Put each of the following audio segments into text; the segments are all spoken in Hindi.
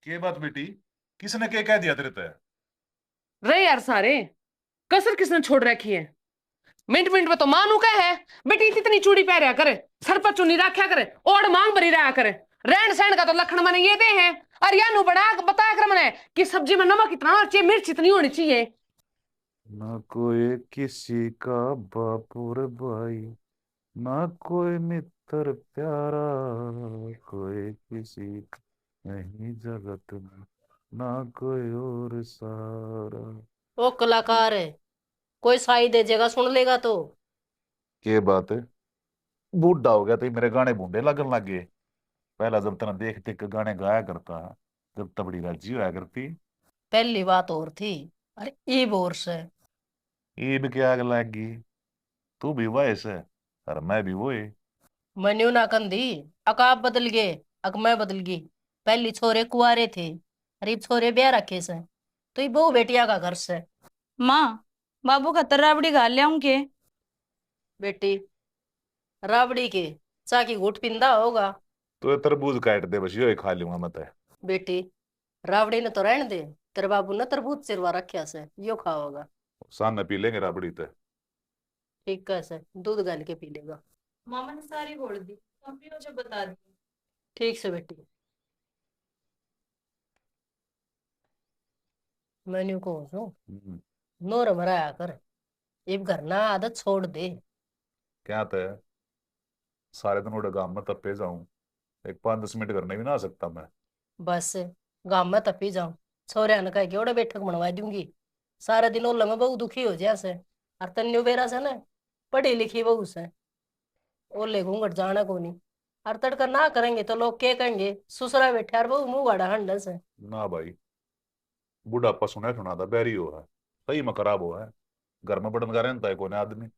के बात बेटी? किसने क्या कह दिया तेरे ते? रे यार सारे कसर किसने छोड़ रखी है। मिनट मिनट में तो मानू का है। बेटी इतनी चूड़ी पहनया करे, सर पर चुन्नी रखा करे, ओढ़ मांग भरी रहा करे। रहन सहन का तो लक्षण मैंने ये दे हैं। और या नु बना बताया कर मैंने कि सब्जी में नमक इतना होना चाहिए, मिर्च इतनी होनी चाहिए। ना कोई किसी का बापुर भाई, ना कोई मित्र प्यारा, कोई किसी का नहीं जगत में, ना कोई और सारा। वो कलाकार है, कोई साई दे जगह सुन लेगा तो। के बात है? बूढ़ा हो गया तो मेरे गाने बूढ़े लगन लग गए। पहला जब तना देख देख के गाने गाया करता, जब तबड़ी राजी होया करती। पहली बात और थी। अरे ई बोर्स है। ईद के आग लगी। तू भी वैसे है और मैं भी वो है। मन्यू ना कंधी, अक आप बदल गए, अक मैं बदल गई। पहली छोरे कुआरे थे, अरे छोरे ब्याह रखे से, तो ये बहु बेटिया का घर से। माँ, बाबू खतर राबड़ी घाल लियाऊं के? बेटी राबड़ी के चा की घूट पिंदा होगा। तो ये तरबूज काट दे, बस यो ही खा लूंगा मैं तो। बेटी राबड़ी ने तो रहने दे, तेरे बाबू ने तरबूज सिरवा रखा से, यो खाओगा। सामने पी लेंगे राबड़ी तो। ठीक है से दूध गाल के पी लेगा। मामा ने सारी घोल दी, तुम भी मुझे बता दी। ठीक से बेटी। मेन्यू को सो नोर मराया कर, इब घर ना आदत छोड़ दे। क्या तो है, सारे दिन उड़े गांव में तपे जाऊं, एक 5-10 मिनट करने भी ना आ सकता मैं? बस गांव में तपी जाऊं, छोरे ने कह के ओड़े बैठक बनवा दूंगी। सारा दिन ओला में बहु दुखी हो जैसे। और तन्यू बेरा से ना पढ़ी लिखी बहू से, ओले घूंघट जाना को नहीं। और तड़का ना करेंगे तो लोग क्या कहेंगे, ससुरा बैठे और बहू मुंह गाड़ा हंडल से। ना भाई, बुढ़ापा सुना सुना था बैरी हो है, सही में खराब हुआ है। घर में बड़न का रहता है कोने आदमी।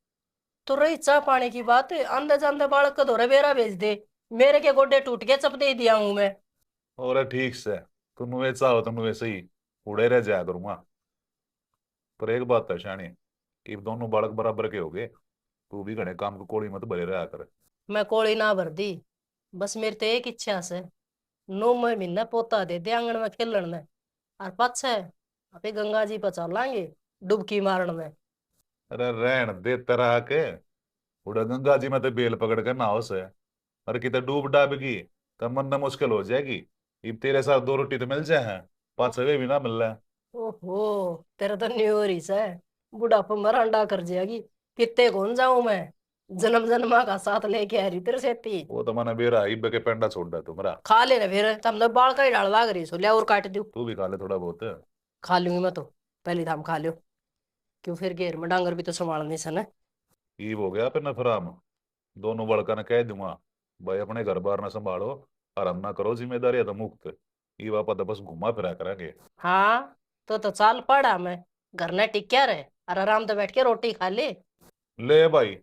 तो रही चाह पानी की बात, आंधे जांधे बालक का धोरे बेरा भेज दे। मेरे के गोडे टूट के चप दे दिया हूं मैं। और ठीक से तुम वैसा हो, तुम वैसे ही उड़े रह जाया करूंगा। पर एक बात है शानी, कि दोनों बालक बराबर के हो गए, तू भी घने काम को कोड़ी मत भरे रहा कर। मैं कोड़ी ना भर दी, बस मेरी तो एक इच्छा से 9 महीने पोता दे दे आंगन में खेलन में। और पाछे अबे गंगा जी पर चलांगे डुबकी मारन में। अरे रहन दे तरह के, उड़ा गंगा जी में तो बेल पकड़ कर नहाओ से। अरे कितने डूब डाब गई तब मन ना मुश्किल हो जाएगी। इब तेरे साथ 2 रोटी तो मिल जाए हैं, 5 सवे भी ना मिल रहा है। ओहो, तेरा तो न्यूरिस है, बुढ़ापा मर अंडा कर जाएगी। कितने कौन जाऊं मैं, जन्म जन्मा का साथ लेके आ रही तेरे सेती। वो तो मैंने बेरा इब के पेंडा छोड़ दिया तुम्हारा। खा ले ना फिर, तब तो बाल का ही डाल लाग रही सो, लिया और काट दू। तू भी खा ले थोड़ा बहुत। खा लूंगी मैं तो, पहली दाम खा लियो। क्यों फिर घेर में डांगर भी तो संभालनी से ना। ईब हो गया अपना फराम। दोनों बड़का ने कह दूंगा, भाई अपने घर बार ना संभालो, आराम ना करो, जिम्मेदारी है तो मुक्त। ये वापस तो बस घुमा फिरा करेंगे। हाँ, तो चाल पड़ा मैं, घर ने टिक्या रहे और आराम से बैठ के रोटी खा ले। ले भाई,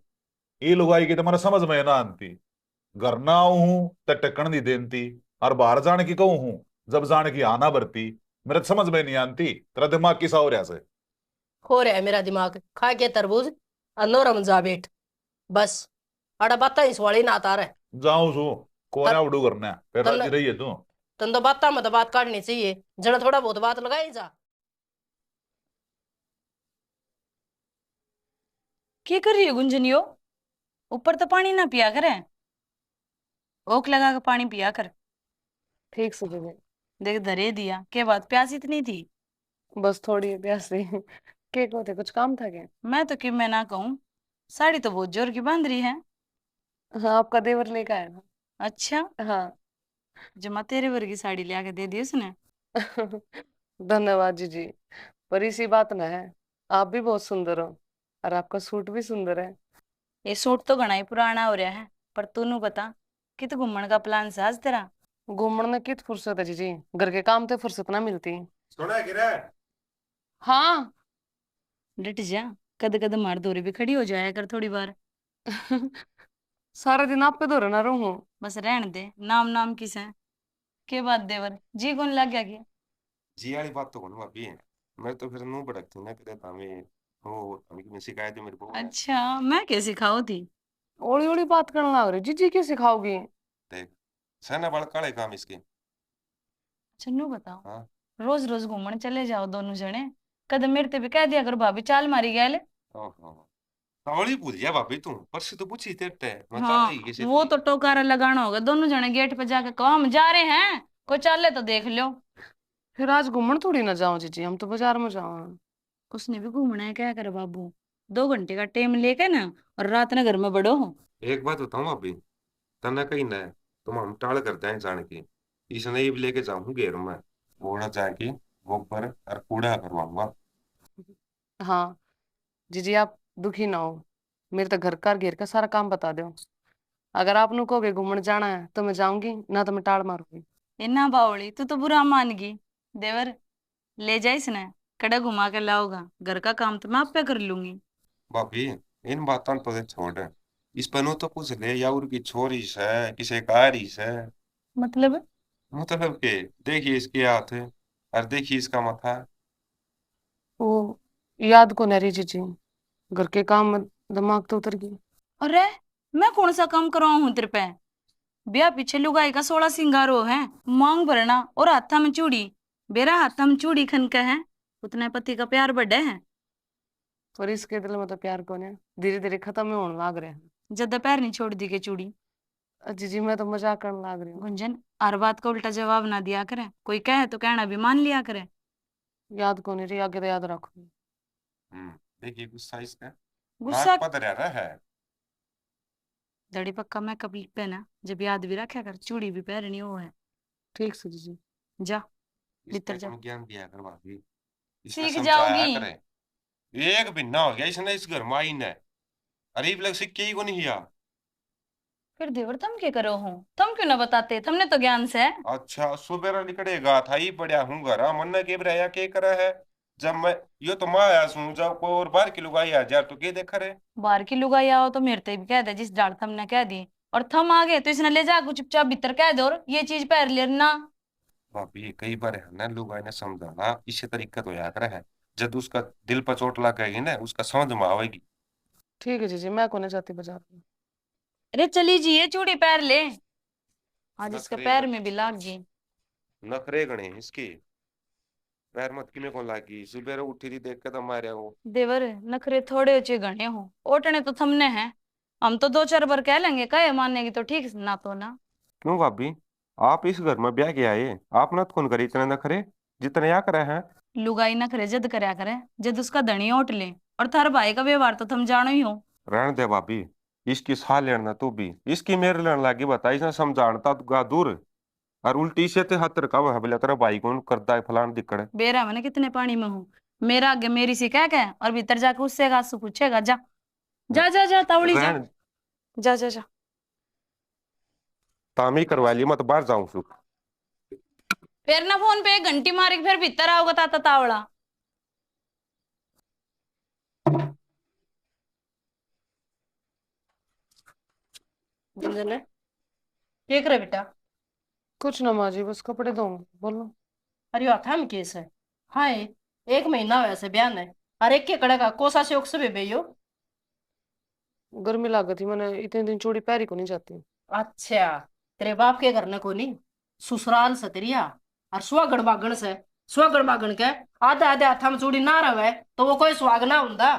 ये लुगाई की तुम्हारा समझ में ना आती। घर ना आऊ हूं तो टक्कन नहीं देती, और बाहर जाने की कहूं हूं, जब जाने की आना भरती। मेरे तो समझ में नहीं आती, तेरा दिमाग किसा हो रहा से? हो रहा है मेरा दिमाग, खा के तरबूज अनोरम जा बैठ। बस अड़ा बात इस वाली ना आता रहे। जाऊं सू कोने तन उड़ू करना है, फिर तन राजी रही है तू। तन तो बात मत बात काटनी चाहिए, जरा थोड़ा बहुत बात लगाई जा। क्या कर रही है गुंजनियो? ऊपर तो पानी ना पिया करे, ओक लगा के पानी पिया कर। ठीक से दीदी। देख धरे दिया, के बाद प्यास इतनी थी? बस थोड़ी प्यासी। के को थे, कुछ काम था क्या? मैं तो कि मैं ना कहूँ, साड़ी तो बहुत जोर की बांध रही है। हाँ, आपका देवर लेकर आया था। अच्छा, हाँ। जमा तेरे वर्गी साड़ी ले आके दे दी उसने। धन्यवाद जी। पर इसी बात ना है, आप भी बहुत सुंदर हो और आपका सूट भी सुंदर है। ये सूट तो घना ही पुराना हो रहा है, पर तूनू बता, कित घूमने का प्लान से आज तेरा? घूमने में कित फुर्सत है जी, घर के काम तो फुर्सत ना मिलती। सुना गिरा? हाँ। डट जा, कद कद मार दूरी भी खड़ी हो जाया कर थोड़ी बार। सारा दिन आप पे दो ना रहूं। बस रहने दे, नाम नाम किस है? के बात देवर जी कौन लग गया क्या? जी वाली बात तो कौन भाभी है। मैं तो फिर मुंह भड़कती ना करे तामे, हो तामे की मैं शिकायत है मेरे को है। अच्छा, मैं कैसे खाओ थी? ओली ओली बात करना लग रही जी, क्या सिखाओगी? देख, सहना बड़ काले काम इसके। चन्नू बताओ, हाँ रोज रोज घूमने चले जाओ दोनों जने, कदम मेरे ते भी कह दिया कर भाभी चाल मारी गया। ओहो तवली पूछ गया भाभी तू परसों तो पूछी थे मैं चल हाँ रही कैसे वो थी। तो टोकारा लगाना होगा, दोनों जने गेट पे जाके कहो हम जा रहे हैं, कोई चाले तो देख लो। फिर आज घूमने थोड़ी ना जाओ जीजी, हम तो बाजार में जाओ। उसने भी घूमना है, क्या करे बाबू, 2 घंटे का टाइम लेके ना, और रात ना घर में बड़ो हो। एक बात बताऊं भाभी तना कहीं ना तुम हम टाल करते हैं जान के इसने ही लेके जाऊं घेर में घोड़ा जाके गोबर और कूड़ा करवाऊंगा। हाँ जीजी, आप दुखी ना हो, मेरे तो घर का और घेर का सारा काम बता दो। अगर आप नु कहोगे घूमने जाना है तो मैं जाऊंगी, ना तो मैं टाल मारूंगी। इन्ना बावली तू तो बुरा मान गई। देवर ले जाइस ना, कड़ा घुमा के लाओगा, घर का काम तो मैं आप पे कर लूंगी। भाभी इन बातों तो दे छोड़ इस पनु तो पूछ ले या उनकी छोरी से किसे कारी से मतलब मतलब के देखिए इसके हाथ और देखिए इसका माथा। वो याद को नहीं रही जीजी, घर के काम में दिमाग तो उतर गई। अरे मैं कौन सा काम करवाऊं हूं तेरे पे, ब्याह पीछे लुगाई का 16 सिंगारो है, मांग भरना और हाथा में चूड़ी, बेरा हाथा में चूड़ी खनका है, उतना पति का प्यार बढ़े है। पर इसके दिल में तो प्यार कौन है, धीरे धीरे खत्म ही होने लाग रहे हैं। जद पैर नहीं छोड़ दी के चूड़ी। जीजी मैं तो मजाक करने लाग रही हूँ। गुंजन हर बात का उल्टा जवाब ना दिया करे, कोई कहे तो कहना भी मान लिया करे। याद को नहीं रही, आगे तो याद रखूंगी। देखिए गुस्सा इसका गुस्सा नाक पद रहा है। दड़ी पक्का मेकअप पहना, जब याद भी रखा कर, चूड़ी भी पहननी हो है। ठीक से जीजी। जा इसका भीतर जा, कौन ज्ञान दिया कर भाभी इसने सीख समझाया जाओगी। करे। एक भिन्ना हो गया इसने इस घर में आई ने अरीब लग सिक्के ही को नहीं किया। फिर देवर तुम क्या करो हो, तुम क्यों ना बताते, तुमने तो ज्ञान से है। अच्छा सुबेरा निकलेगा था ही पड़ा हूँ घर मन ने के रहा के करे है जब मैं यो तो मैं आया सुन जब कोई और बाहर की लुगाई आ जा तो के देखा रे। बाहर की लुगाई आओ तो मेरे ते भी कह दे, जिस डाल थमने कह दी, और थम आ गए तो इसने ले जा कुछ चुपचाप भीतर कह दे, और ये चीज पहन लेना। भाभी कई बार है ना लुगाई ने समझाना इसी तरीका तो याद रहे जब उसका दिल पर चोट लगेगी ना उसका समझ में आवेगी। ठीक है जीजी, मैं को नहीं जाती बाजार में। अरे चली जी ये चूड़ी पैर ले, आज इसके नखरे पैर में भी लाग गई। नखरे गणे इसके पैर मत की में कौन लागी सुबेरा उठी थी देख के तो मारे वो। देवर नखरे थोड़े ऊंचे घने हो, ओटने तो थमने हैं, हम तो 2-4 बार कह लेंगे, कहे मानेगी तो ठीक, ना तो ना। क्यों भाभी आप इस घर में ब्याह के आए आप ना फोन करी इतने नखरे जितने या करे हैं। लुगाई नखरे जद करया करे, जद उसका धनी ओट ले, और थार भाई का व्यवहार तो थम जानो ही हो। रहने दे भाभी इसकी साह लेना तू भी इसकी मेरे लेने लगी बता इसने समझाना गा दूर और उल्टी से ते हतर का है बोले तेरा भाई कौन करता है फलान दिक्कत है। बेरा मैंने कितने पानी में हूँ, मेरा आगे मेरी सी कह के, और भीतर जाके उससे आंसू पूछेगा। जा जा जा जा तावड़ी जा, रहन जा जा जा। तामी करवा ली मत बाहर जाऊं सु। फिर ना फोन पे 1 घंटी मारे फिर भीतर आओगे ताता तावड़ा। गुंजन है क्या करे बेटा? कुछ ना माँ जी, बस कपड़े धोऊंगी, बोलो। अरे हाथ हम केस है। हाय 1 महीना हुआ से बयान है, और एक के कड़े का कोसा से उकसे बेबेयो। गर्मी लागत थी, मैंने इतने दिन चूड़ी पहरी को नहीं जाती। अच्छा तेरे बाप के घर ने को नहीं ससुराल से तेरिया, और सुहागण बागण से सुहागण बागण के आधे आधे हाथा में चूड़ी ना रहे तो वो कोई सुहाग ना हुंदा।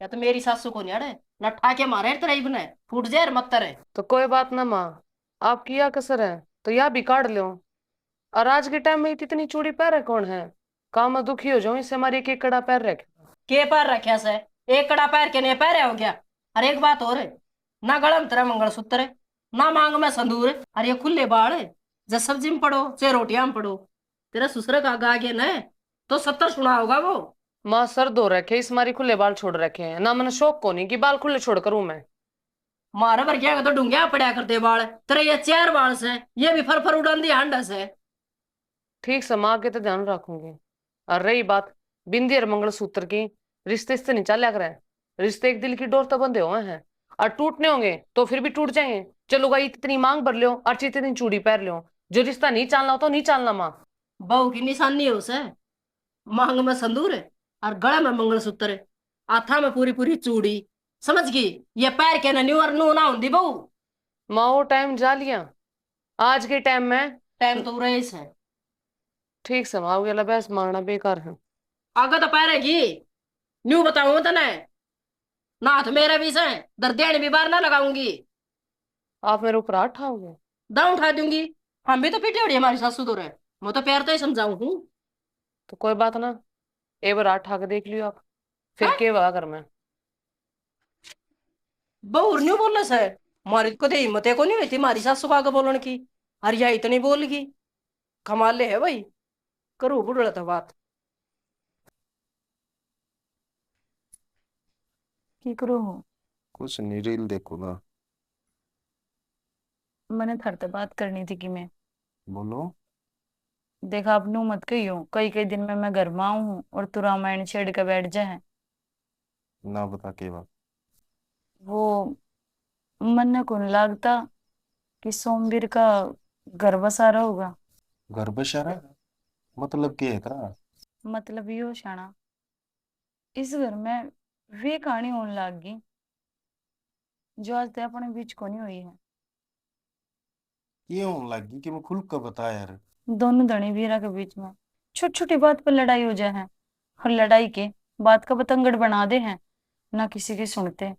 या तो मेरी सासू को नहीं अड़े न ठाके मारे तेरा इबने फूट जाए मत रे। तो कोई बात ना माँ, आपकी या कसर है तो या भी काट लो। और आज के टाइम में इतनी चूड़ी पहरे कौन है, काम में दुखी हो जाऊं, इससे हमारी एक कड़ा पैर रखे। के पैर रखा से एक कड़ा पैर के नहीं पैर हो गया। अरे एक बात और है, ना गला में तेरा मंगलसूत्र है, ना मांग में संदूर है, अरे ये खुले बाल है, जब सब्जी में पड़ो चाहे रोटियां में पड़ो, तेरा ससुर का गा गया न तो 70 सुना होगा वो। माँ सर धो रखे, इस मारी खुले बाल छोड़ रखे हैं ना, मैंने शौक को नहीं कि बाल खुले छोड़ करूं मैं। मारा भर गया तो डूंगिया पड़ा करते बाल, तेरे ये 4 बाल से ये भी फर फर उड़ान दी हांडा से। ठीक से माँ के तो ध्यान रखूंगी। और रही बात बिंदी और मंगलसूत्र की, रिश्ते से नहीं चल करे, रिश्ते एक दिल की डोर तो बंधे हुए हैं, और टूटने होंगे तो फिर भी टूट जाएंगे। चलो भाई इतनी मांग भर लो और इतनी चूड़ी पहन लो, जो रिश्ता नहीं चालना हो तो नहीं चालना माँ। बहू की निशानी है उसे, मांग में संदूर है और गले में मंगलसूत्र है, हाथा में पूरी पूरी चूड़ी, समझ गई? ये पैर के न्यू और नू ना होंदी बहू। माँ वो टाइम जा लिया, आज के टाइम में टाइम तो रईस है, ठीक से माओगे ला बहस मारना बेकार है। आगे तो पैरेगी न्यू बताऊं तने नाथ मेरे भी से दर्देण भी बार ना लगाऊंगी। आप मेरे ऊपर हाथ उठाओगे? दांव उठा दूंगी। हम भी तो पीटे उड़ी हमारी सासू तो रहे। मैं तो प्यार तो ही समझाऊं हूँ। तो कोई बात ना, एक बार हाथ उठा के देख लियो आप, फिर हाँ? के वहा कर मैं। बहुर न्यू बोलने से मारी को तो हिम्मत को नहीं हुई थी मारी सासू का आगे बोलने की। अरे या इतनी बोल गई। कमाल ले है भाई। करू बुढ़ड़ा तो बात। की करो हो? कुछ नहीं, रील देखो ना। मैंने थर से बात करनी थी कि मैं बोलो। देखा आप नू मत कहियो, कई कई दिन में मैं घर में आऊं हूँ और तू रामायण छेड़ के बैठ जाए। ना बता के बात। वो मन ने कौन लागता कि सोमवीर का घर बसा रहा होगा। घर बसारा मतलब क्या है तेरा? मतलब यो शाना, इस घर में वे कहानी होने लाग गई जो आज तक अपने बीच को नहीं हुई है। ये होने लगी कि मैं खुल कर बता यार। दोनों धनी वीरा के बीच में छोटी छोटी बात पर लड़ाई हो जाए है, और लड़ाई के बात का बतंगड़ बना दे हैं, ना किसी की सुनते।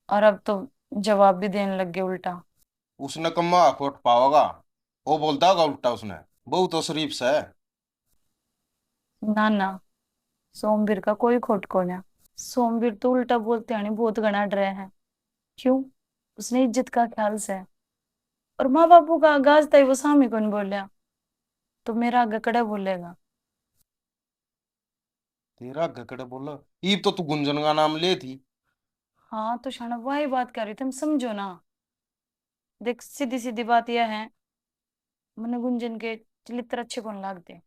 और अब तो जवाब भी देने लग गए उल्टा। उसने कम्मा खोट पाओगा। वो बोलता होगा उल्टा उसने। बहुत तो शरीफ सा है। ना ना, सोमवीर का कोई खोट को ना। सोमवीर तो उल्टा बोलते हैं बहुत घना डरे है। क्यों? उसने इज्जत का ख्याल से, और माँ बापू का आगाज तय वो सामी कौन बोलिया, तो मेरा आगे कड़े बोलेगा। तेरा गकड़े बोला। ईब तो तू गुंजन का नाम ले थी। हाँ तो शाना वही बात कर रही, तुम समझो ना। देख सीधी सीधी बात यह है, मने गुंजन के चलित्र अच्छे कौन लागते।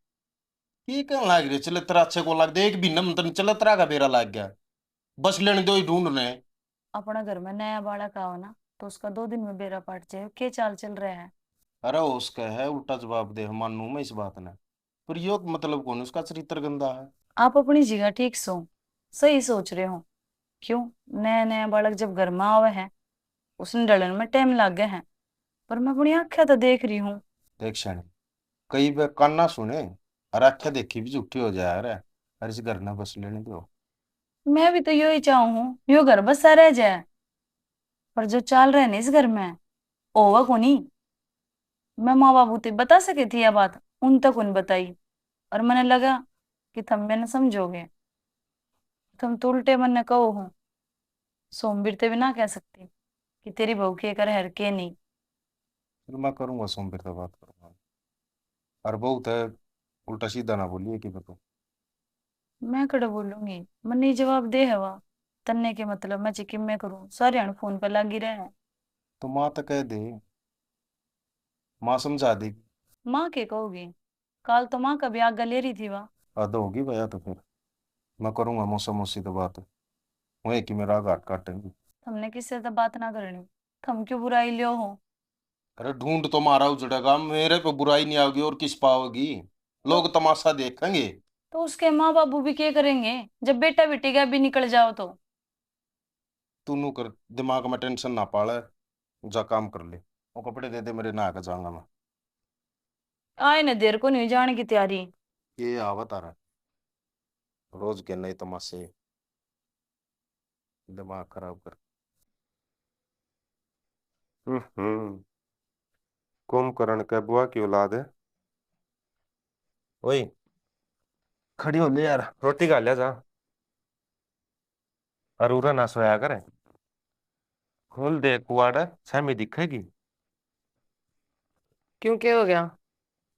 ये क्या लाग रही चले तेरा अच्छे को लाग दे एक भी नम तन चले तेरा का बेरा लाग गया। बस लेने दो ही ढूंढ रहे। अपना घर में नया बालक आओ ना, तो उसका 2 दिन में बेरा पाट जाए, के चाल चल रहा है। अरे उसका है उल्टा जवाब दे मानू मैं इस बात ने। पर यो मतलब कौन उसका चरित्र गंदा है। आप अपनी जगह ठीक सही सोच रहे हो। क्यों? नया नया बालक जब घर में आवे है, उसने डलन में टाइम लग गया है, पर मैं अपनी आंखें तो देख रही हूँ। देख शानी कई बार कान ना सुने और आख्या देखी भी झूठी हो जाए। अरे इस घर ना बस लेने दो। मैं भी तो यही चाहूँ हूँ, यो घर बसा रह जाए। पर जो चाल रहे ना इस घर में, ओवा को नहीं। मैं माँ बाबू ते बता सके थी यह बात, उन तक उन बताई। और मैंने लगा कि तुम मैंने समझोगे। तुम तो उल्टे मन ने कहो हो। सोमवीर ते भी ना कह सकती कि तेरी बहू के कर हर के नहीं। फिर मैं करूंगा सोमवीर से बात करूंगा। और बहुत है उल्टा सीधा ना बोलिए कि बताओ। मैं कड़े बोलूंगी, मन नहीं जवाब दे हवा। तन्ने के मतलब मैं चिकिम में करूं, सारे हण फोन पे लगी रहे हैं। तो माँ तो कह दे। माँ समझा देगी। माँ के कहोगी? काल तो माँ का भी आग ले रही थी वह। हद होगी भैया तो फिर मैं करूंगा मौसम मौसी तो बात। वही कि मेरा घाट काटेंगे। हमने किससे तो बात ना करनी, थम क्यों बुराई लियो हो? अरे ढूंढ तो मारा उजड़ेगा मेरे पे बुराई नहीं आओगी और किस पाओगी। तो लोग तमाशा देखेंगे। उसके माँ बाबू भी क्या करेंगे जब बेटा बेटी का भी निकल जाओ तो? तू नू कर दिमाग में टेंशन ना पाले। जा काम कर ले। वो कपड़े दे दे मेरे नहा के जाऊंगा मैं। आए न देर को नहीं जाने की तैयारी। ये आवत आ रहा है। रोज के नए तमाशे दिमाग खराब कर। कुंभकर्ण के बुआ की औलाद है। वही खड़ी हो ले यार रोटी खा लिया जा। अरूरा ना सोया करे। खोल दे कुआड़ा सैमी दिखेगी। क्यों क्या हो गया?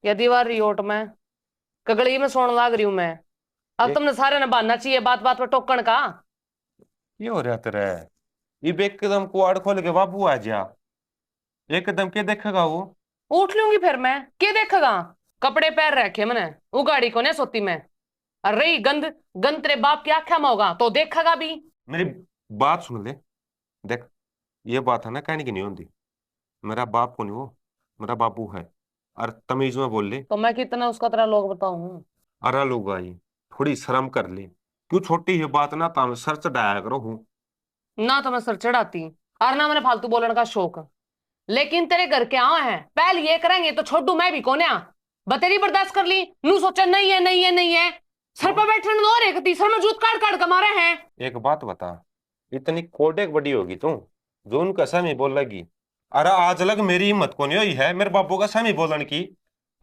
या दीवार रियोट में कगड़ी में सोने लाग रही हूं मैं। अब एक तुमने सारे ने बांधना चाहिए बात बात पर टोकन का। ये हो रहा तेरा। ये एकदम कुआड़ खोल के बाबू आ जा। एकदम क्या देखेगा वो। उठ लूंगी फिर मैं, क्या देखेगा? कपड़े पैर रखे मैंने, उगाड़ी को नहीं सोती मैं। और रही गंद, गंद तेरे बाप की आख्या में होगा तो देखेगा भी। मेरी बात सुन ले। देख ये बात है ना कहने की नहीं होती। मेरा बाप को नहीं वो मेरा बापू है। और तमीज में बोल ले। तो मैं कितना उसका तेरा लोग बताऊं? अरे लोग आई थोड़ी शर्म कर ले। क्यों छोटी ये बात ना ताम सर चढ़ाया करो हूँ। ना तो मैं सर चढ़ाती और ना मैंने फालतू बोलने का शौक। लेकिन तेरे घर के आए हैं पहले ये करेंगे तो छोड़ू मैं भी कोन्या। बतेरी बर्दाश्त कर ली, नू सोचा नहीं है नहीं है नहीं है, सर पर बैठने नो रे कती सर में जूत काट काट के मारे हैं। एक बात बता, इतनी कोडेक बड़ी होगी तू जो उनका समी बोल लगी। अरे आज लग मेरी हिम्मत को नहीं हुई है मेरे बाबू का समी बोलन की,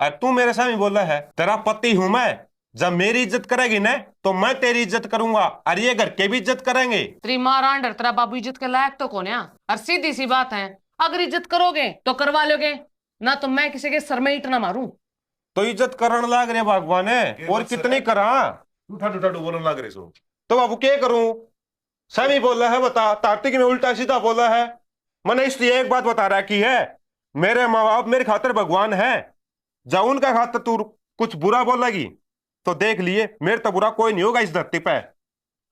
और तू मेरे समी बोला है। तेरा पति हूं मैं, जब मेरी इज्जत करेगी ना तो मैं तेरी इज्जत करूंगा, और ये घर के भी इज्जत करेंगे। तेरी माँ रांडर तेरा बाबू इज्जत के लायक तो कौन है? और सीधी सी बात है, अगर इज्जत करोगे तो करवा लोगे, ना तो मैं किसी के सर में ईंट ना मारूं। तो इज्जत करने लाग रहे भगवान है, और कितनी करा। उठा बोलने लग रहे सो तो बाबू क्या करूं? समी बोला है बता, तार्तिक में उल्टा सीधा बोला है। मैंने इसलिए एक बात बता रखी है, मेरे माँ बाप मेरे खातिर भगवान है। जब उनका खातिर तू कुछ बुरा बोलेगी तो देख लिए मेरे तो बुरा कोई नहीं होगा इस धरती पे।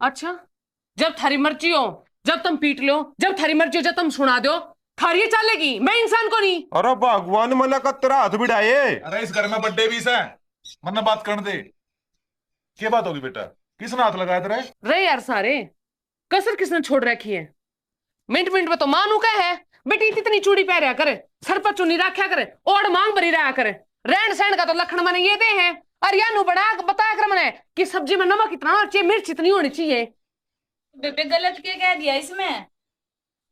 अच्छा, जब थारी मर्जी हो जब तुम पीट लो, जब थारी मर्जी हो जब तुम सुना दो, थारी चलेगी, मैं इंसान को नहीं। अरे भगवान मना का तेरा हाथ भिड़ाए। अरे इस घर में बर्थडे भी है, मन्ना बात करने दे। क्या बात होगी बेटा, किसने हाथ लगाया तेरे? रे यार सारे, कसर किसने छोड़ रखी है? मिनट मिनट में तो मानू का है बेटी इतनी चूड़ी पहरा करे, सर पर चुन्नी रखा करे, ओढ़ मांग भरी रहा करे, रहन सहन का तो लखन मैंने ये दे हैं। और या नु बड़ा बताया कर मैंने कि सब्जी में नमक इतना होना चाहिए, मिर्च इतनी होनी चाहिए। बेबे गलत क्या कह दिया इसमें?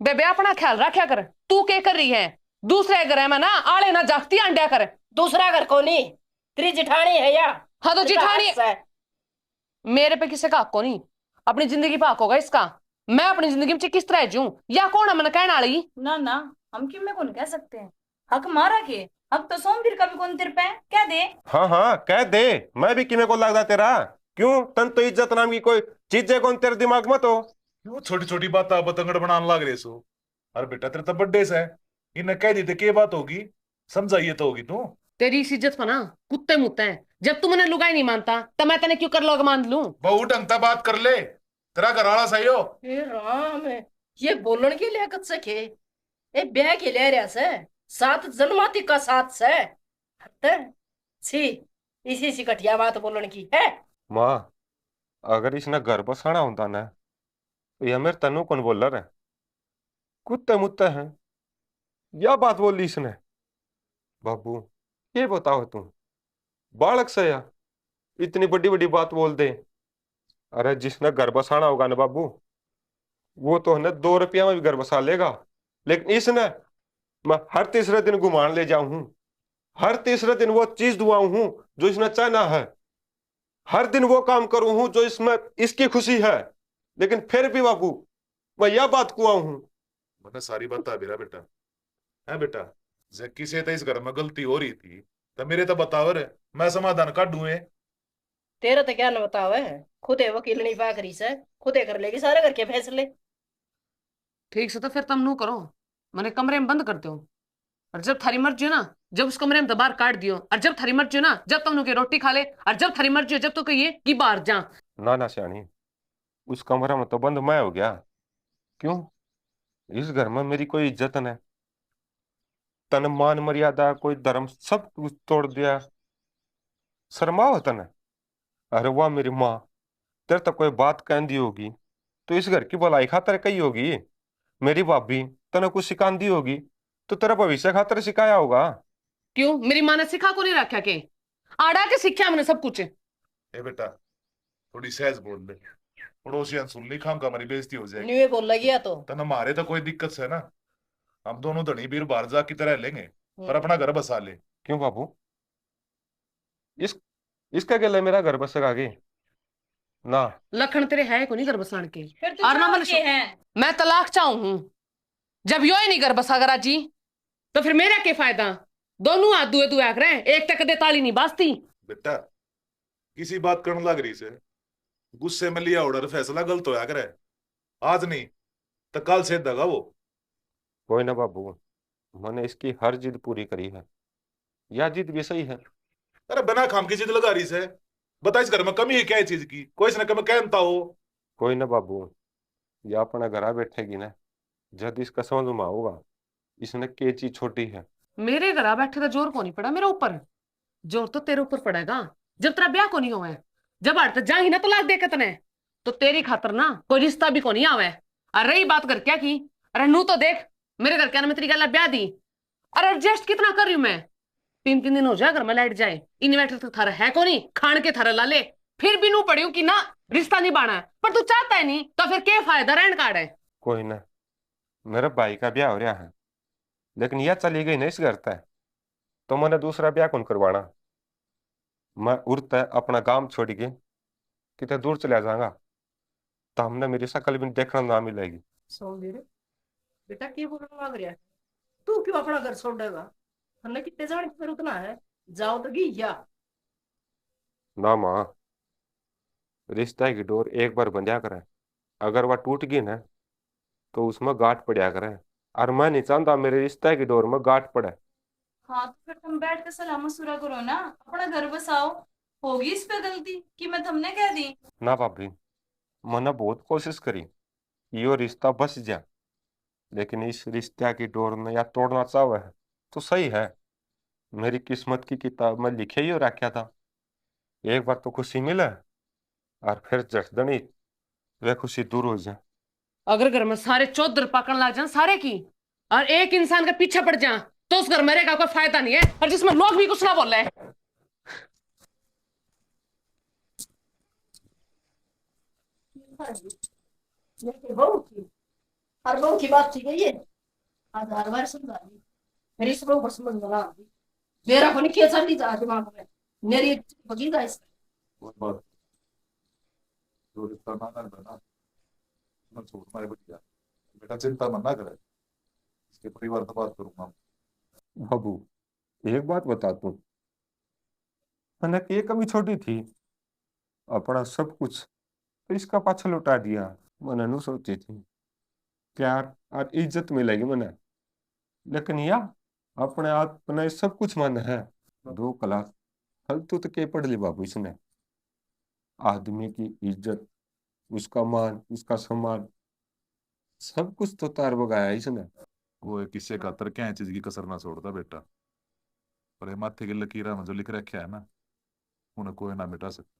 बेबे अपना ख्याल रखा कर, तू क्या कर रही है? दूसरे घर में ना आले ना जागती अंड्या कर। दूसरा घर को नहीं, तेरी जिठानी है या? हाँ तो जिठानी है। मेरे पे किसी का हक को नहीं, अपनी जिंदगी पे हक होगा इसका। मैं अपनी जिंदगी में किस तरह जीऊं या कौन है मैंने कहने वाली? ना ना, हम क्यों में कौन कह सकते हैं? हक मारा के हक तो सोमवीर का भी कौन तेरे पे कह दे। हाँ हाँ कह दे, मैं भी किमे को लगता तेरा। क्यों तन तो इज्जत नाम की कोई चीज है कौन तेरे दिमाग में? तो क्यों छोटी छोटी बात बतंगड़ बनाने लग रहे सो? अरे बेटा तेरे तो बर्थडे है, इन्हें कह दी थे क्या बात होगी, समझाइए तो होगी तू। तेरी इस इज्जत पर ना कुत्ते मुत्ते हैं, जब तू मैंने लुगाई नहीं मानता तो मैं तेने क्यों कर लोग मान लूं? बहु ढंगता बात कर ले, तेरा घर वाला सही हो। हे राम, ये बोलन की लियाकत से के ए ब्याह के ले रहा से, सात जन्माती का साथ से हट छी, इसी सी कटिया बात बोलन की है। माँ अगर इसने घर बसाना होता ना तो यह मेरे तनु कौन बोल रहा है? कुत्ते मुत्ते हैं, या बात बोली इसने? बाबू ये बताओ तुम, बालक से या इतनी बड़ी बड़ी बात बोल दे। अरे जिसने घर बसाना होगा ना बाबू, वो तो है ना 2 रुपया में भी घर बसा लेगा। लेकिन इसने मैं हर तीसरे दिन घुमान ले जाऊं हूं, हर तीसरे दिन वो चीज दुआऊं हूं जो इसने चाहना है, हर दिन वो काम करूं हूं जो इसमें इसकी खुशी है। लेकिन फिर भी बाबू मैं यह बात कुआ हूं। मैंने सारी बता मेरा बेटा है बेटा, जक्की से तो इस घर में गलती हो रही थी तो मेरे तो बताओ रे, मैं समाधान काटूं। तेरा तो क्या न बतावे, खुद है वकील नहीं पा करी से, खुद है कर लेगी सारे घर के फैसले। ठीक से तो फिर तुम नू करो, मैंने कमरे में बंद कर दो, और जब थारी मर्जी हो ना जब उस कमरे में दबार काट दियो, और जब थारी मर्जी हो ना जब तुम के रोटी खा ले, और जब थारी मर्जी हो जब तो कहिए कि बाहर जा। ना ना सियानी, उस कमरा में तो बंद मैं हो गया। क्यों? इस घर में मेरी कोई इज्जत नहीं, तन मान मर्यादा कोई धर्म सब कुछ तोड़ दिया। शर्मा होता ना? अरे वाह मेरी माँ, तेरे तो कोई बात कह दी होगी तो इस घर की भलाई खातर कही होगी। मेरी भाभी तने कुछ सिखांदी होगी तो तेरा भविष्य खातर सिखाया होगा। क्यों मेरी माँ ने सिखा को नहीं रखा के? आड़ा के सीखा हमने सब कुछ। ए बेटा थोड़ी सहज बोल ले, पड़ोसियां सुन ली खाम का हमारी बेइज्जती हो जाएगी। न्यू बोल लगी तो तन हमारे तो कोई दिक्कत से ना, हम दोनों धनी बीर बाहर जा की तरह लेंगे पर अपना घर बसा ले। क्यों बाबू? इसका क्या मेरा घर बसेगा आगे? ना लखन तेरे है को नहीं घर बसाने के, फिर तू और ना चाह मैंने के है? मैं तलाक चाहूं हूं। जब यो ही नहीं घर बसा करा जी तो फिर मेरा क्या फायदा? दोनों हाथ दुए दुआ कर, एक टक दे ताली नहीं बाजती। बेटा किसी बात करने लग रही से गुस्से में लिया ऑर्डर फैसला गलत होया करे, आज नहीं तो कल से दगा वो। कोई ना बाबू, मैंने इसकी हर जिद पूरी करी है, यह जिद भी सही है। अरे बिना खाम की जिद लगा रही से, बता इस घर में कमी है क्या चीज की? कोई इसने कमी कहता हो? कोई ना बाबू, यह अपना घर बैठेगी ना जब इसका समझ में आऊगा इसने के चीज छोटी है। मेरे घर आ बैठे तो जोर को नहीं पड़ा मेरे ऊपर, जोर तो तेरे ऊपर पड़ेगा जब तेरा ब्याह को नहीं हुआ है। जब हट जाएगी ना तलाक दे के तने तो तेरी खातर ना कोई रिश्ता भी को नहीं आवे। और रही बात कर क्या की, अरे नू तो देख मेरे घर के में तेरी गल ब्याह दी, अरे एडजस्ट कितना कर रही हूं मैं। 3 दिन हो जाए घर में लाइट जाए, इन्वर्टर तो थारा है को नहीं, खान के थारा ला ले, फिर भी नू पड़ियो कि ना रिश्ता निभाना है, पर तू चाहता है नहीं तो फिर क्या फायदा रहन कार्ड है। कोई ना, मेरे भाई का ब्याह हो रहा है, लेकिन यह चली गई नहीं इस घर तय, तो मैंने दूसरा ब्याह कौन करवाना। मैं उड़ता अपना गांव छोड़ के कितने दूर चला जाऊंगा, तो हमने मेरी शक्ल भी देखना ना मिलेगी। सोमवीर बेटा क्या बोलने लग रहा है? तू क्यों अपना घर छोड़ देगा? हमने कितने जाने की जरूरत ना है, जाओ तो गया। ना माँ, रिश्ता की डोर एक बार बंधा करे, अगर वह टूट गई ना तो उसमें गांठ पड़ा करे, और मैं नहीं चाहता मेरे रिश्ते की डोर में गांठ पड़े। हाँ तो फिर तुम बैठ के सलाह मशुरा करो ना, अपना घर बसाओ। होगी इस पे गलती कि मैं तुमने कह दी? ना भाभी, मैंने बहुत कोशिश करी यो रिश्ता बस जा, लेकिन इस रिश्ते की डोर ने या तोड़ना चाहे है तो सही है। मेरी किस्मत की किताब में लिखे ही रखा था, एक बार तो खुशी मिले और फिर जठदनी वे खुशी दूर हो जाए। अगर घर में सारे चौधर पकड़ लग जाए सारे की, और एक इंसान का पीछे पड़ जाए, तो उस घर में रहेगा कोई फायदा नहीं है, और जिसमें लोग भी कुछ ना बोल रहे। बहू की हर बहू की बात ठीक है ये, आज हर बार समझा दी, मेरी इस बहू को समझ में ना आती, मेरा को नहीं किया चल जा दिमाग में, मेरी बगी था इस कोई बात, जो रिश्ता ना ना बना मैं छोड़ मारे बढ़िया, बेटा चिंता मत ना करे, इसके परिवार से बात करूंगा। बाबू, एक बात बता तू, मैंने ये कभी छोटी थी, अपना सब कुछ तो इसका पाछा लौटा दिया। मैंने नहीं सोची थी प्यार और इज्जत मिलेगी मैंने, लेकिन या अपने आप अपने सब कुछ मन है। 2 क्लास फालतू तो के पढ़ ली बाबू इसने, आदमी की इज्जत, उसका मान, उसका सम्मान, सब कुछ तो तार बगाया इसने। वो एक किस्से का तर क्या चीज की कसर ना छोड़ता बेटा, पर ये माथे की लकीरा में जो लिख रखा है ना, उन्हें कोई ना मिटा सकता।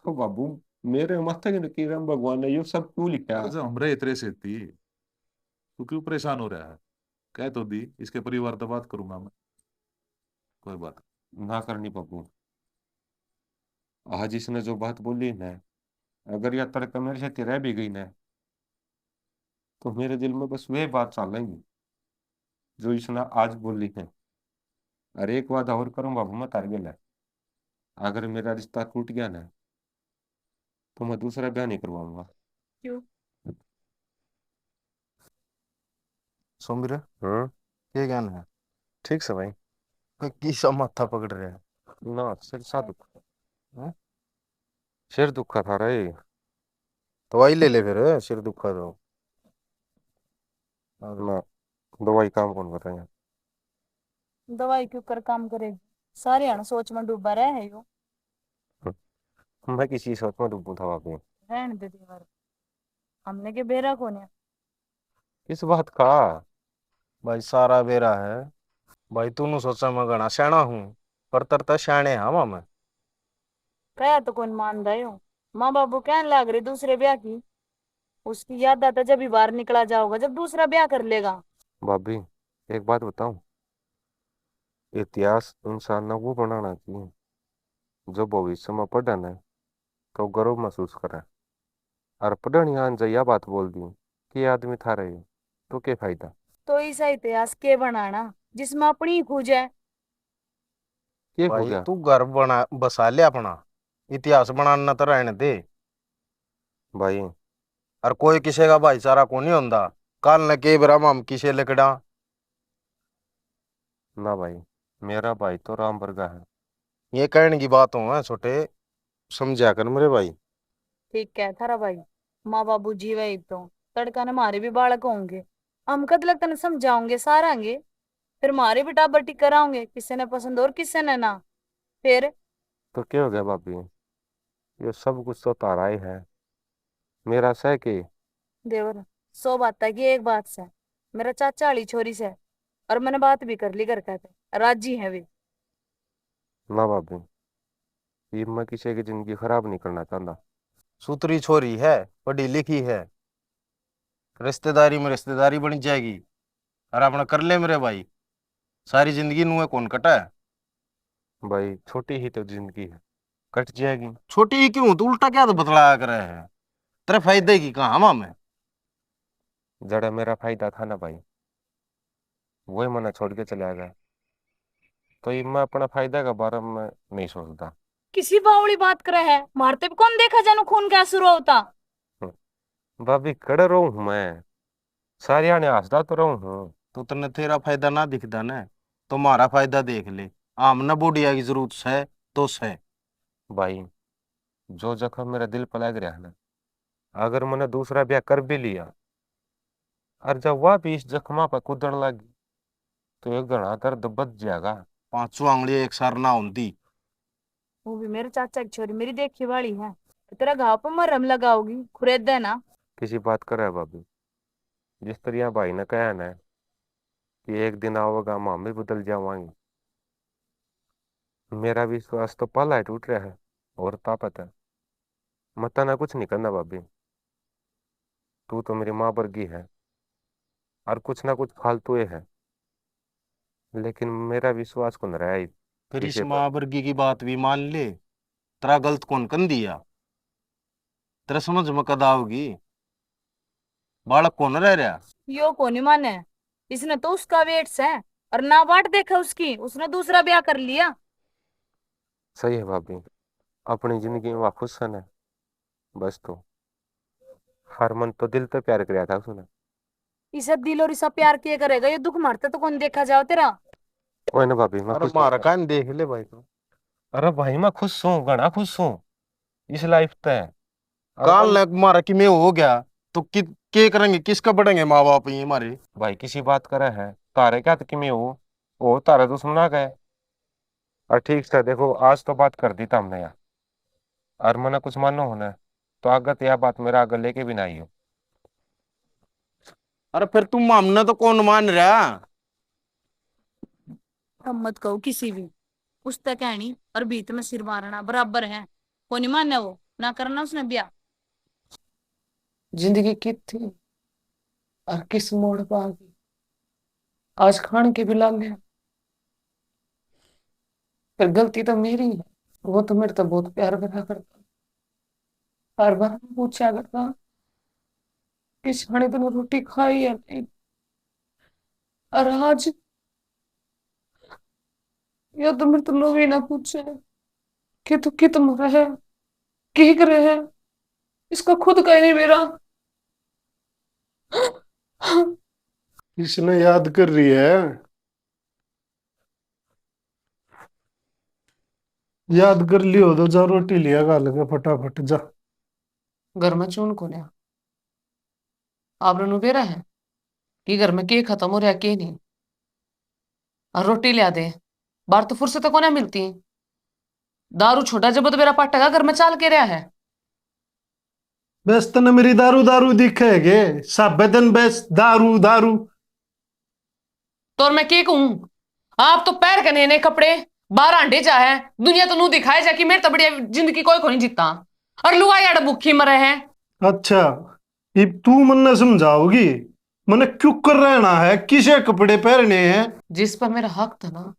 तो बाबू, मेरे माथे की लकीर में भगवान ने ये सब क्यों लिखा? अरे जब हमरे इतरे से थी, तू क्यों परेशान हो रहा है? कह तो दी, इसके परिवार से बात करूंगा मैं, कोई बात। ना करनी बाबू, आज इसने जो बात बोली ना, अगर यह तर्क मेरे से रह भी गई ना, तो मेरे दिल में बस वही बात चलेंगी जो इसने आज बोली है। और एक बात और करूं बाबू, मैं तार गेला, अगर मेरा रिश्ता टूट गया ना तो मैं दूसरा ब्याह नहीं करवाऊंगा। क्यों? सोमवीर हाँ। ये ज्ञान है ठीक से भाई, कोई की सब माथा पकड़ रहे हैं। ना सिर सा दुख, हाँ? सिर दुखा था रे। दवाई ले ले फिर, सिर दुखा तो। ना, दवाई काम कौन कर रहे हैं? दवाई क्यों कर काम करेगी? सारे हण सोच में डूबा रहे है यो। मैं किसी सोच में डूबू था बाबू। रहने दे दीवार, हमने के बेरा कौन है? किस बात का? भाई सारा बेरा है भाई, तू सोचा मैं घना सियाना हूँ, पर तरता सियाने हाँ मैं। कया तो कौन मान रहे हो? माँ बाबू कहने लग रहे दूसरे ब्याह की, उसकी याद आता जब ही बाहर निकला जाओगा जब दूसरा ब्याह कर लेगा। भाभी, एक बात बताऊं, इतिहास इंसान ने वो बनाना चाहिए जो भविष्य में पढ़े न तो गर्व महसूस करे, और पढ़नी आन जया बात बोल दी कि ये आदमी था रहे तो क्या फायदा? तो ऐसा इतिहास के बनाना जिसमें अपनी ही खूज है। क्या हो भाई गया? तू घर बना बसा ले अपना, इतिहास बनाना तो रहने दे। भाई, और कोई किसी का भाईचारा को नहीं होता, कल न के ब्रह्म हम किसे लकड़ा। ना भाई, मेरा भाई तो राम वर्गा है। ये कहने की बात हो है छोटे, समझा कर मेरे भाई। ठीक है थारा भाई, माँ बाबू जीवे एक तो तड़का ने मारे भी बालक होंगे, हम कद लगता ने समझाओगे सारांगे, फिर मारे भी टाबर टिक कराओगे, किसी ने पसंद और किसी ने ना। फिर तो क्या हो गया भाभी, ये सब कुछ तो तारा ही है, मेरा सह के। देवर, 100 बात है कि एक बात से, मेरा चाचा वाली छोरी से, और मैंने बात भी कर ली घर का, राजी है वे। ना भाभी, ये मैं किसी की जिंदगी खराब नहीं करना चाहता। सुतरी छोरी है, पढ़ी लिखी है, रिश्तेदारी में रिश्तेदारी बन जाएगी, और अपना कर ले मेरे भाई, सारी जिंदगी नुए कौन कटा है। भाई छोटी ही तो जिंदगी है, कट जाएगी। छोटी ही क्यों, तू उल्टा क्या तो बतलाया करे है। तेरे फायदे की कहा हम में। जड़ा मेरा फायदा था ना भाई, वही मना छोड़ के चला गया। तो ये मैं अपना फायदा के बारे में नहीं सोचता। किसी बावड़ी बात करे है, मारते भी कौन देखा जानो खून क्या शुरू होता। भाभी कड़ रहा हूँ मैं, सारिया ने हंसदा तो रहूं हूँ। तो तने तेरा फायदा ना दिखता ना, तो हमारा फायदा देख ले। आम ना बुढ़िया की जरूरत है तो है। भाई जो जख्म मेरा दिल पर लग रहा है ना, अगर मैंने दूसरा ब्याह कर भी लिया और जब वह भी इस जख्मा पर कूदने लगी तो एक घना दर्द बच जाएगा। पांचों आंगली एक सार ना होती। वो भी मेरे चाचा की छोरी मेरी देखी वाली है, तेरा घाव पर मरहम लगाओगी खुरेद देना। किसी बात करे भाभी, जिस तरह भाई ने कहा ना कि एक दिन आओगा हम भी बदल जावांगे, मेरा विश्वास तो पला ही टूट रहा है और ताकत है। मत ना कुछ नहीं करना भाभी, तू तो मेरी माँ वर्गी है और कुछ ना कुछ फालतू ही है, लेकिन मेरा विश्वास को न रहा ही फिर इस किसी पर। माँ वर्गी की बात भी मान ले। तेरा गलत कौन कर दिया। तेरा समझ में कद आओगी। बालक कौन रह रहा। यो कोनी माने, इसने तो उसका वेट है और ना बाट देखा उसकी, उसने दूसरा ब्याह कर लिया। सही है भाभी, अपनी जिंदगी में वह खुश है ना, बस। तो हरमन तो दिल तो प्यार कराया था उसने। इसे दिल और इसा प्यार किया करेगा, ये दुख मारते तो कौन देखा जाओ तेरा। कोई ना भाभी, मैं अरे खुश मारा हूँ। कान देख ले भाई को। अरे भाई मैं खुश हूँ, घना खुश हूँ इस लाइफ पे। और कान कल लग मारा कि मैं हो गया तो के करेंगे, किसका पढ़ेंगे माँ बाप ये हमारे। भाई किसी बात करे है, तारे क्या कि मैं हूँ, वो तारे दुश्मन आ गए। और ठीक से देखो, आज तो बात कर दी था हमने यार, और मैंने कुछ मानो होना है, तो आगत यह बात मेरा आगे लेके भी ना आई हो। अरे फिर तुम हमने तो कौन मान रहा। हम मत कहो किसी भी, पुस्तक कहनी और बीत में सिर मारना बराबर है। कोनी माने वो ना करना उसने ब्याह। जिंदगी की थी और किस मोड़ पर आ गई। आज खान के भी लाल है, पर गलती तो मेरी है। वो तो मेरे तो बहुत प्यार करा करता, हर बार पूछा करता कि शाने तूने रोटी खाई या नहीं। और आज ये तो मेरे तो लोग ही ना पूछे कि तू कित मरा है, की करे है। इसका खुद का ही नहीं मेरा। इसने याद कर रही है। याद कर लियो तो जा रोटी लिया खा लगे फटाफट जा। घर में चून को लिया आपने नुबेरा है कि घर में के खत्म हो रहा के नहीं। और रोटी लिया दे, बाहर तो फुर्सत को ना मिलती। दारू छोटा जब तो मेरा पट्टा घर में चाल के रहा है। बस तने मेरी दारू दारू दिखेगे सब दिन, बस दारू दारू। तो और मैं के कहूं, आप तो पैर के नए कपड़े बाहर आंडे जा है, दुनिया तो नू दिखाए जा कि मेरे तो बढ़िया जिंदगी कोई को नहीं जीता। और लुगाई आड़ भूखी मरे हैं। अच्छा, ये तू मन्ने समझाओगी मने क्यों कर रहना है, किसे कपड़े पहनने हैं। जिस पर मेरा हक था ना,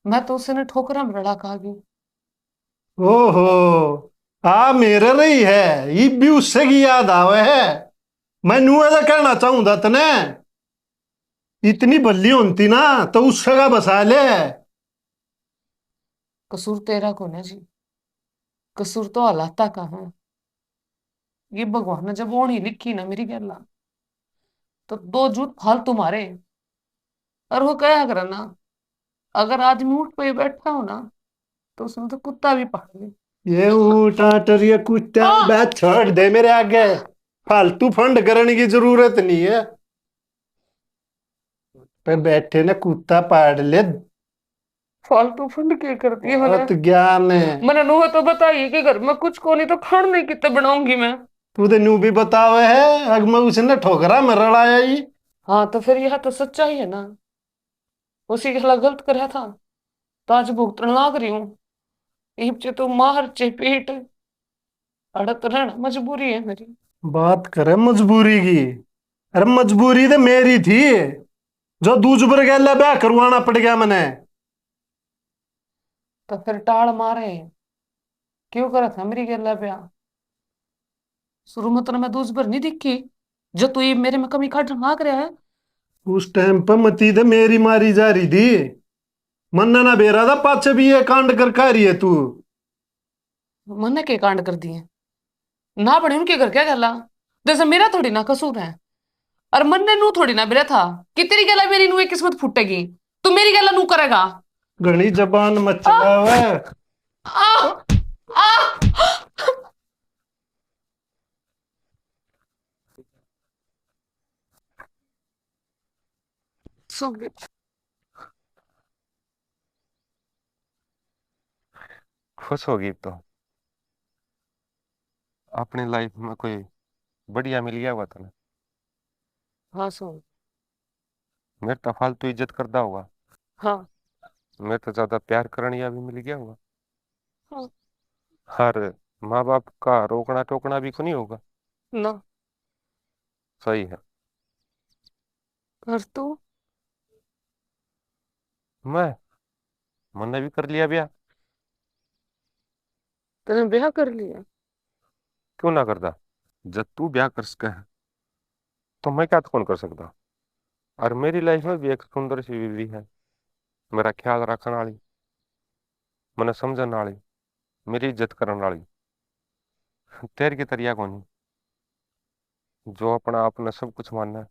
मैं तो उसने ठोकरा में रड़ा खा गई। ओहो, आ मेरे रही है ये भी उससे की याद आवे है। मैं न्यू ऐसा कहना चाहूंगा तने, इतनी भली होती ना तो उससे का बसा ले। कसूर तेरा को ना जी, कसूर तो हालाता का है। ये भगवान ने जब ओढ़ी लिखी ना मेरी गैला, तो दो जूत फालतू मारे। और वो क्या करे ना, अगर आदमी ऊँट पे ही बैठा हो ना, तो उसमें तो कुत्ता भी पकड़ ले। ये ऊँटा टरिया कुत्ता बैठ छोड़ दे मेरे आगे। फालतू फंड करने की जरूरत नहीं है। पे बैठे ने कुत्ता पाड़ ले। फालतू फंड क्या करती है बहुत मैंने। ज्ञान है। मैंने नुह तो बताइए कि घर में कुछ को नहीं तो खान नहीं कितने बनाऊंगी मैं। तू तो न्यू भी बतावे है, अग मैं उसने ठोकरा में रड़ाया ही। हाँ तो फिर यह तो सच्चाई है ना। उसी के खिलाफ गलत कर था तो आज भुगतन लाग रही हूँ। इब तो मार चे पेट अड़त रहना मजबूरी है मेरी। बात करे मजबूरी की। अरे मजबूरी तो मेरी थी, जो दूज पर गया ब्याह करवाना पड़ गया मैंने। तो फिर टाल मारे क्यों करा था मेरी गला पे? शुरू में तो मैं दूस भर नहीं दिखी जो तू ये मेरे में कमी काट मांग रहा है। उस टाइम पर मती तो मेरी मारी जा रही थी, मन्ना ना बेरा था पाछे भी ये कांड कर खा रही है तू। मैंने के कांड कर दिए ना बने उनके घर क्या गला? जैसे मेरा थोड़ी ना कसूर है और मन ने नू थोड़ी ना बेरा था कि तेरी गला मेरी नू एक किस्मत फूटेगी तू मेरी गला नू करेगा। घनी जबान मत आ, चलावे। आ, आ, सो गई। खुश होगी तो अपनी लाइफ में कोई बढ़िया मिल गया हुआ था ना। हाँ सो। मेरे तो फालतू इज्जत करता हुआ, हाँ मेरे तो ज्यादा प्यार करने भी मिल गया हुआ। हाँ हर माँ बाप का रोकना टोकना भी को नहीं होगा। ना। सही है। और तू? मैं मैंने भी कर लिया ब्याह। तेने ब्याह कर लिया? क्यों ना करता? जब तू ब्याह कर सके है तो मैं क्या तो कौन कर सकता। और मेरी लाइफ में भी एक सुंदर सी बीवी है, मेरा ख्याल रखने वाली, मैंने समझने वाली, मेरी इज्जत करने वाली। तेरे की तरिया कौन जो अपना आपने सब कुछ मानना है।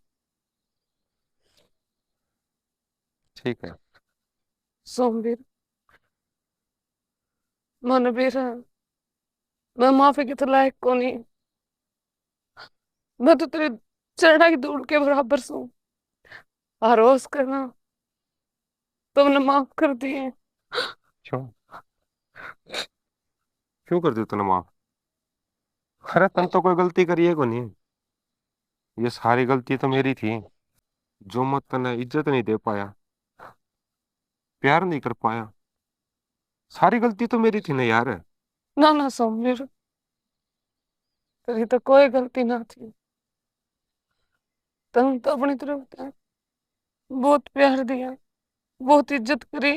ठीक है। सोमवीर मन बेरा मैं माफी के तो लायक को नहीं। मैं तो तेरे चरणा की धूल के बराबर सू। आरोस करना तुमने माफ कर दिए। क्यों? क्यों कर दी तूने माफ? अरे तन तो कोई गलती करी है को नहीं। ये सारी गलती तो मेरी थी, जो मैं तने इज्जत नहीं दे पाया, प्यार नहीं कर पाया। सारी गलती तो मेरी थी ना यार। ना ना सोमवीर तेरी तो कोई गलती ना थी। तुम तो अपनी तरफ से बहुत प्यार दिया बहुत इज्जत करी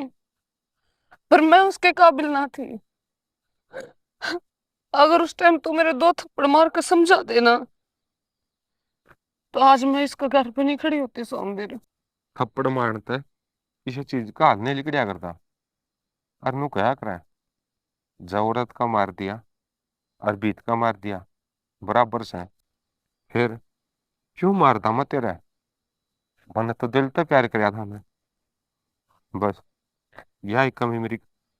पर मैं उसके काबिल ना थी। अगर उस टाइम तू मेरे दो थप्पड़ मार कर समझा देना तो आज मैं इसका घर पे नहीं खड़ी होती सोमवीर। थप्पड़ मारते किसी चीज का हाल नहीं लिकड़िया करता। और नू क्या करा है? जरूरत का मार दिया और बीत का मार दिया, बराबर से है। फिर क्यों मारता मैं तेरा? मैंने तो दिल से प्यार कराया था मैं। बस यही कमी मेरी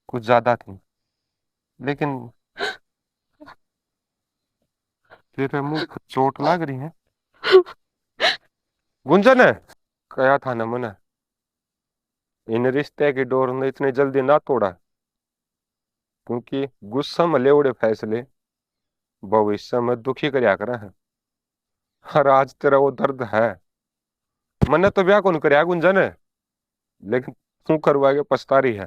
कुछ ज्यादा थी। लेकिन तेरे मुंह पर चोट लग रही है गुंजन है। कहा था ना मैंने, इन रिश्ते की डोर ने इतनी जल्दी ना तोड़ा, क्योंकि गुस्सा में ले उड़े फैसले भविष्य में दुखी करया करा है। और आज तेरा वो दर्द है। मैंने तो ब्याह कौन करया गुंजन है, लेकिन तू करवा के पछता रही है।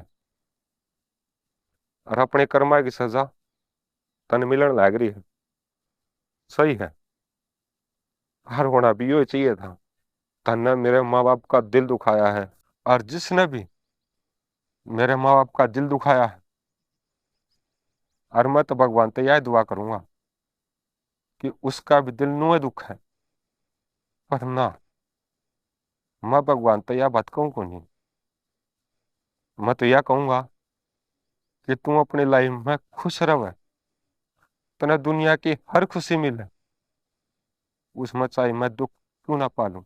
और अपने कर्मा की सजा तन मिलन लग रही है। सही है। हर होना भी यो चाहिए था। तन्ने मेरे माँ बाप का दिल दुखाया है, और जिसने भी मेरे माँ बाप का दिल दुखाया है, और मैं तो भगवान से यह दुआ करूंगा कि उसका भी दिल नुए दुख है। पर ना, मैं भगवान से यह बात कहूँ को नहीं। मैं तो यह कहूंगा कि तू अपनी लाइफ में खुश रहे, तने दुनिया की हर खुशी मिले, उसमें चाहे मैं दुख क्यों ना पालू।